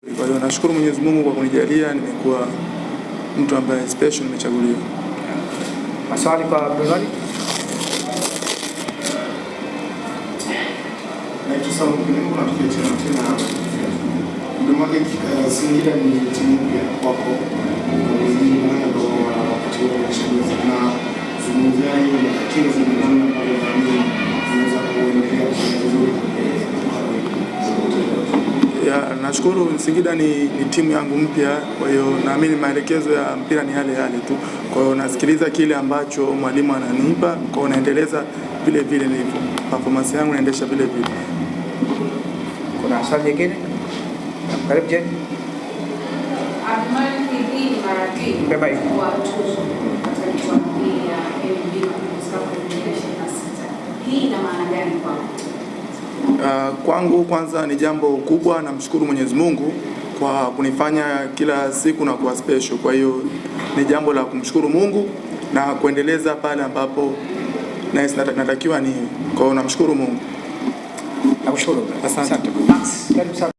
Kwa hiyo nashukuru Mwenyezi Mungu kwa kunijalia nimekuwa mtu ambaye special nimechaguliwa. Maswali kwa Abdulwali? Naitwa Mungu na tukiachana tena ndio Singida ni timu ya kwako ndio wakati wa mashabiki na zungumzaji na timu zinazoona pale ndani zinaweza kuendelea vizuri. Nashukuru Singida ni timu yangu mpya, kwa hiyo naamini maelekezo ya mpira ni yale yale tu. Kwa hiyo nasikiliza kile ambacho mwalimu ananipa, kwa hiyo naendeleza vile vile nilivyo. Performance yangu naendesha vile vile. Kuna swali jingine? Karibu je. Adman TV ni marafiki. Bye bye. Kwa tuzo katika hii ya MB kwa 2026. Hii ina maana gani kwako? Kwangu kwanza ni jambo kubwa, namshukuru Mwenyezi Mungu kwa kunifanya kila siku na kuwa special. Kwa hiyo ni jambo la kumshukuru Mungu na kuendeleza pale ambapo natakiwa ni. Kwa hiyo namshukuru Mungu. Nakushukuru. Asante. Max, karibu sana.